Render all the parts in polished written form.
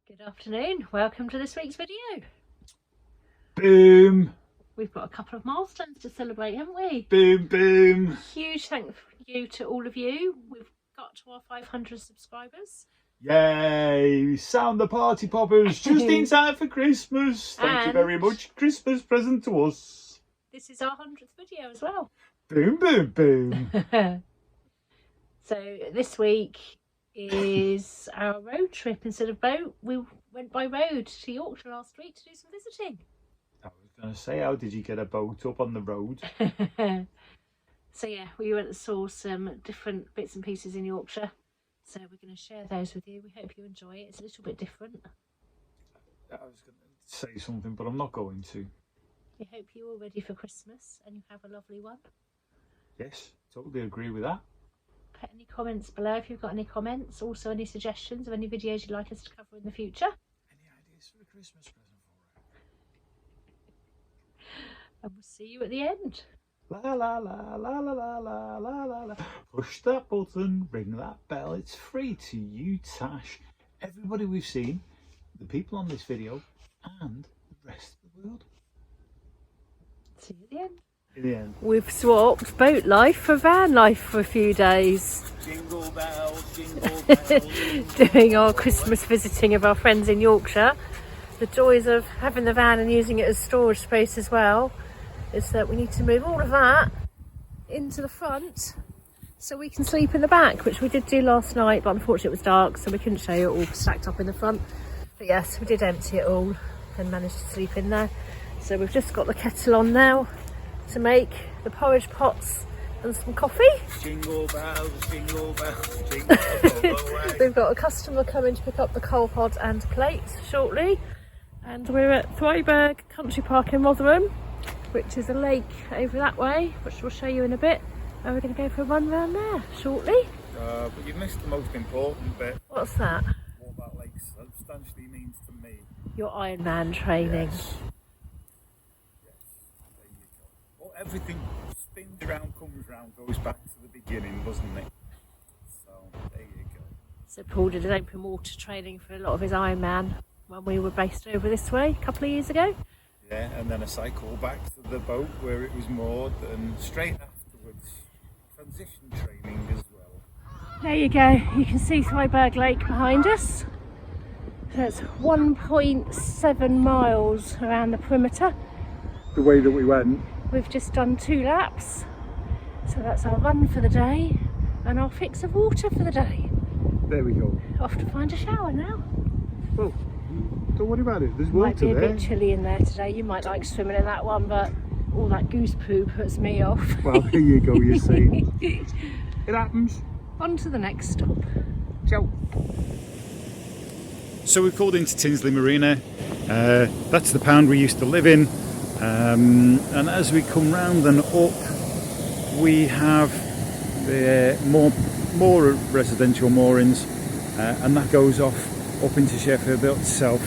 Good afternoon, welcome to this week's video. Boom! We've got a couple of milestones to celebrate, haven't we? Boom, boom! Huge thank you to all of you. We've got to our 500 subscribers. Yay! Sound the party poppers just in time for Christmas. Thank you very much. Christmas present to us. This is our 100th video as well. Boom, boom, boom. So this week is our road trip instead of boat. We went by road to Yorkshire last week to do some visiting. I was going to say, how did you get a boat up on the road? So yeah, we went and saw some different bits and pieces in Yorkshire. So we're going to share those with you. We hope you enjoy it. It's a little bit different. I was going to say something, but I'm not going to. We hope you're all ready for Christmas and you have a lovely one. Yes, totally agree with that. Put any comments below if you've got any comments. Also any suggestions of any videos you'd like us to cover in the future. Any ideas for a Christmas present for her? And we'll see you at the end. La la la la la la la la la la. Push that button, ring that bell. It's free to you, Tash. Everybody we've seen, the people on this video, and the rest of the world. See you at the end. In the end. We've swapped boat life for van life for a few days. Jingle bells, jingle bells. Doing our Christmas visiting of our friends in Yorkshire. The joys of having the van and using it as storage space as well is that we need to move all of that into the front so we can sleep in the back, which we did do last night, but unfortunately it was dark so we couldn't show you it all stacked up in the front. But yes, we did empty it all and managed to sleep in there. So we've just got the kettle on now to make the porridge pots and some coffee. Jingle bells, jingle bells, jingle bells. We've got a customer coming to pick up the coal pod and plates shortly, and we're at Hardwick Country Park in Rotherham, which is a lake over that way, which we'll show you in a bit, and we're going to go for a run around there shortly. But you've missed the most important bit. What's that? What that lake substantially means to me. Your Ironman training. Yes. There you go. Well, everything spins around, comes round, goes back to the beginning, doesn't it? So there you go. So Paul did an open water training for a lot of his Ironman when we were based over this way a couple of years ago. Yeah, and then a cycle back to the boat where it was moored, and straight afterwards, transition training as well. There you go, you can see Hardwick Lake behind us. So it's 1.7 miles around the perimeter. The way that we went. We've just done 2 laps, so that's our run for the day and our fix of water for the day. There we go. Off to find a shower now. Well, don't worry about it, there's water Might be a there. bit chilly in there today. You might like swimming in that one, but all that goose poo puts me off. Well, there you go, you see. It happens. On to the next stop. Ciao. So we've called into Tinsley Marina. That's the pound we used to live in. And as we come round and up, we have the more residential moorings, and that goes off up into Sheffield itself.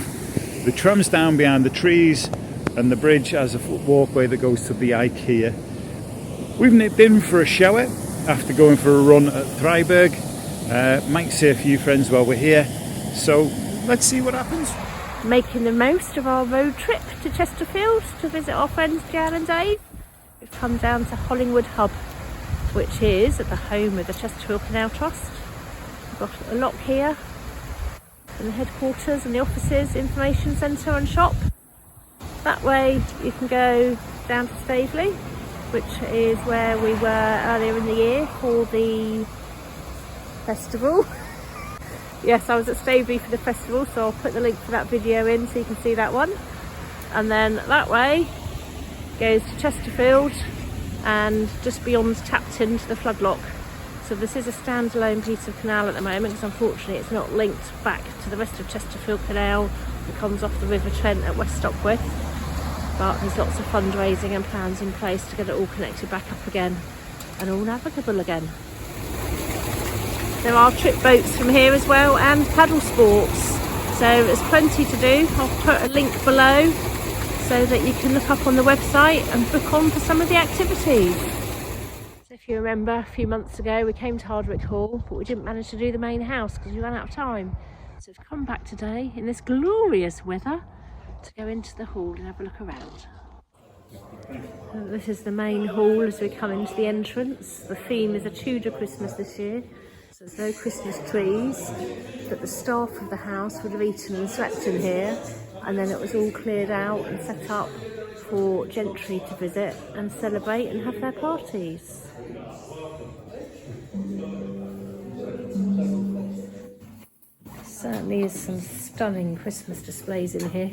The tram's down behind the trees, and the bridge has a foot walkway that goes to the IKEA. We've nipped in for a shower after going for a run at Hardwick. Might see a few friends while we're here, so let's see what happens. Making the most of our road trip to Chesterfield to visit our friends Jan and Dave. We've come down to Hollingwood Hub, which is at the home of the Chesterfield Canal Trust. We've got a lock here, and the headquarters and the offices, information centre and shop. That way you can go down to Staveley, which is where we were earlier in the year for the festival. Yes, I was at Staveley for the festival, so I'll put the link for that video in so you can see that one. And then that way goes to Chesterfield and just beyond Tapton to the floodlock. So this is a standalone piece of canal at the moment because unfortunately it's not linked back to the rest of Chesterfield Canal that comes off the River Trent at West Stopwith. But there's lots of fundraising and plans in place to get it all connected back up again and all navigable again. There are trip boats from here as well and paddle sports, so there's plenty to do. I'll put a link below so that you can look up on the website and book on for some of the activities. So if you remember, a few months ago we came to Hardwick Hall, but we didn't manage to do the main house because we ran out of time. So we've come back today in this glorious weather to go into the hall and have a look around. And this is the main hall as we come into the entrance. The theme is a Tudor Christmas this year, so there's no Christmas trees, but the staff of the house would have eaten and slept in here, and then it was all cleared out and set up for gentry to visit and celebrate and have their parties. Certainly is some stunning Christmas displays in here.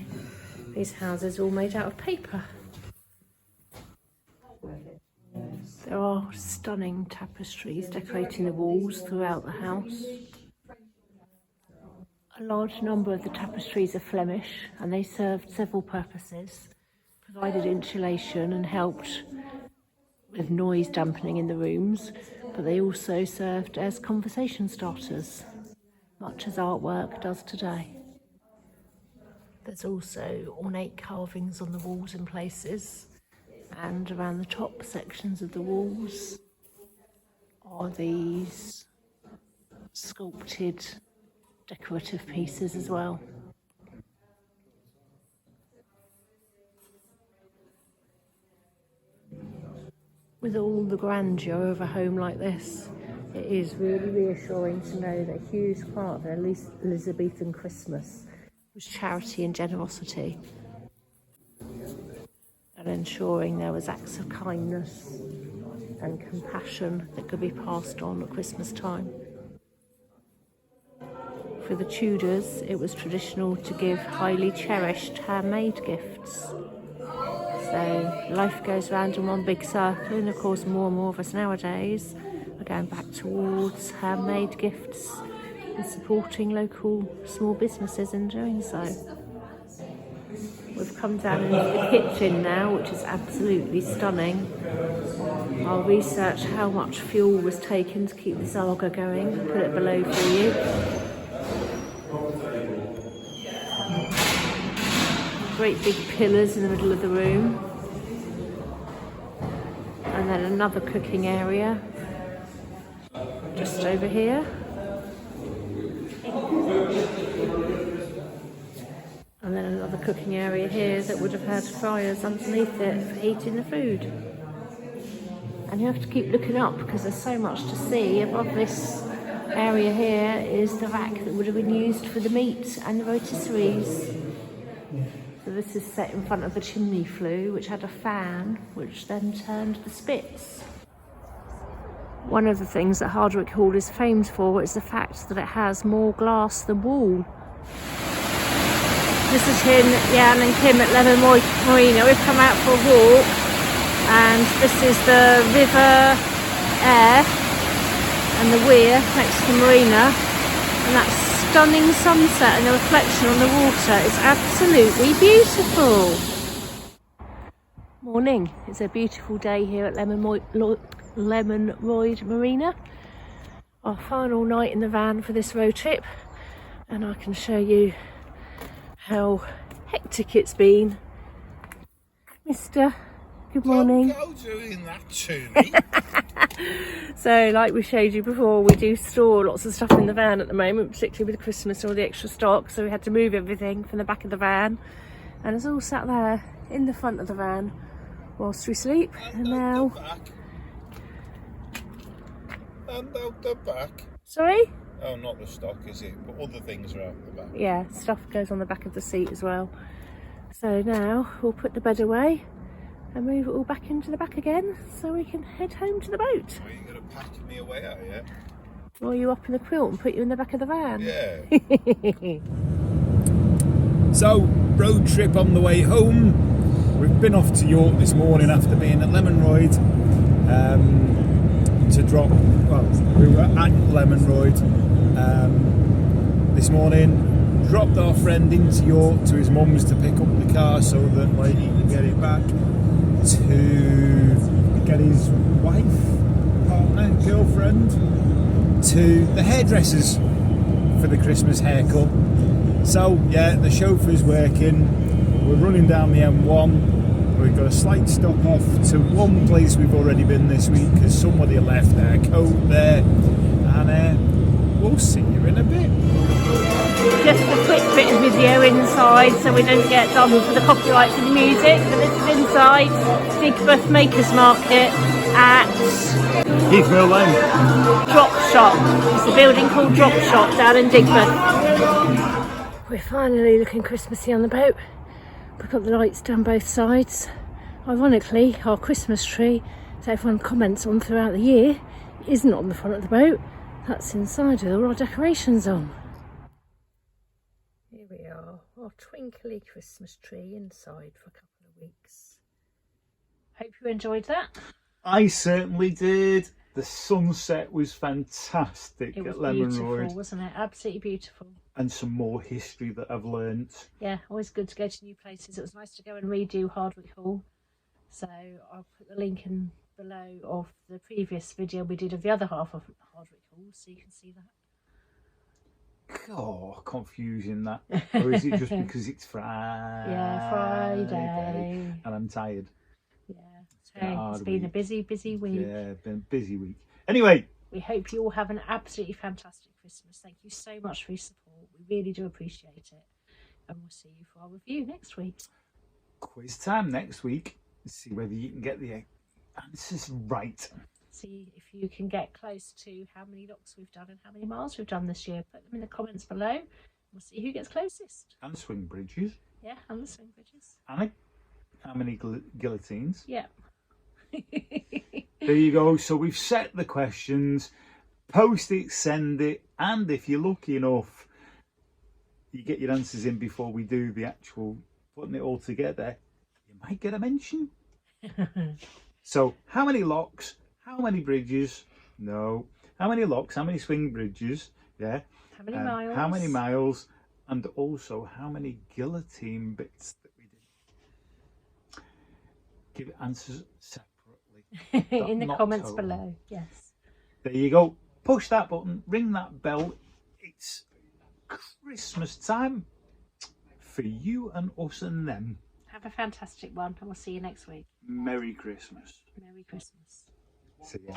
These houses are all made out of paper. There are stunning tapestries decorating the walls throughout the house. A large number of the tapestries are Flemish and they served several purposes, provided insulation and helped with noise dampening in the rooms, but they also served as conversation starters, much as artwork does today. There's also ornate carvings on the walls in places, and around the top sections of the walls are these sculpted decorative pieces as well. With all the grandeur of a home like this, it is really reassuring to know that a huge part of their Elizabethan Christmas was charity and generosity, and ensuring there was acts of kindness and compassion that could be passed on at Christmas time. For the Tudors, it was traditional to give highly cherished handmade gifts. So life goes round in one big circle, and of course more and more of us nowadays are going back towards handmade gifts and supporting local small businesses in doing so. We've come down into the kitchen now, which is absolutely stunning. I'll research how much fuel was taken to keep the Zaga going and put it below for you. Great big pillars in the middle of the room. And then another cooking area just over here. And then another cooking area here that would have had fryers underneath it for heating the food. And you have to keep looking up because there's so much to see. Above this area here is the rack that would have been used for the meat and the rotisseries. So this is set in front of the chimney flue, which had a fan, which then turned the spits. One of the things that Hardwick Hall is famed for is the fact that it has more glass than wall. This is Jan and Kim at Lemonroyd Marina. We've come out for a walk, and this is the River Air and the weir next to Marina, and that stunning sunset and the reflection on the water is absolutely beautiful. Morning. It's a beautiful day here at Lemonroyd Marina. Our final night in the van for this road trip, and I can show you how hectic it's been. Mister, good morning. Don't go doing that to me. So, like we showed you before, we do store lots of stuff in the van at the moment, particularly with Christmas and all the extra stock, so we had to move everything from the back of the van, and it's all sat there in the front of the van whilst we sleep. And now... And out the back. Sorry? Oh, not the stock, is it? But other things are out the back. Yeah, stuff goes on the back of the seat as well. So now we'll put the bed away and move it all back into the back again so we can head home to the boat. Are you going to pack me away, are you? Roll you up in the quilt and put you in the back of the van? Yeah. So, road trip on the way home. We've been off to York this morning after being at Lemonroyd to drop, well, we were at Lemonroyd this morning, dropped our friend into York to his mum's to pick up the car so that like, he can get it back to get his wife, partner, girlfriend to the hairdressers for the Christmas haircut. So yeah, the chauffeur's working, we're running down the M1. We've got a slight stop off to one place we've already been this week because somebody left their coat there, and we'll see you in a bit. studio inside so we don't get done for the copyright for the music, but this is inside Digbeth Makers Market at Keith Mill Lane. Drop Shop. It's a building called Drop Shop down in Digbeth. We're finally looking Christmassy on the boat. We've got the lights down both sides. Ironically, our Christmas tree that everyone comments on throughout the year isn't on the front of the boat. That's inside with all our decorations on. Here we are, our twinkly Christmas tree inside for a couple of weeks. Hope you enjoyed that. I certainly did. The sunset was fantastic at Lemonroyd. Beautiful, wasn't it? Absolutely beautiful. And some more history that I've learnt. Yeah, always good to go to new places. It was nice to go and redo Hardwick Hall. So I'll put the link in below of the previous video we did of the other half of Hardwick Hall, so you can see that. Oh, confusing that. Or is it just because it's Friday? Yeah, Friday. And I'm tired. Yeah, it's been a busy week. Yeah, been a busy week. Anyway. We hope you all have an absolutely fantastic Christmas. Thank you so much for your support. We really do appreciate it. And we'll see you for our review next week. Quiz time next week. See whether you can get the answers right. See if you can get close to how many locks we've done and how many miles we've done this year. Put them in the comments below. We'll see who gets closest. And swing bridges. Yeah, and the swing bridges. And how many guillotines? Yeah. There you go. So we've set the questions. Post it, send it, and if you're lucky enough, you get your answers in before we do the actual putting it all together, you might get a mention. So how many locks? How many bridges? No. How many locks? How many swing bridges? Yeah. How many miles? How many miles? And also how many guillotine bits that we did. Give answers separately. In the comments below. Yes. There you go. Push that button. Ring that bell. It's Christmas time for you and us and them. Have a fantastic one, and we'll see you next week. Merry Christmas. Merry Christmas. See ya.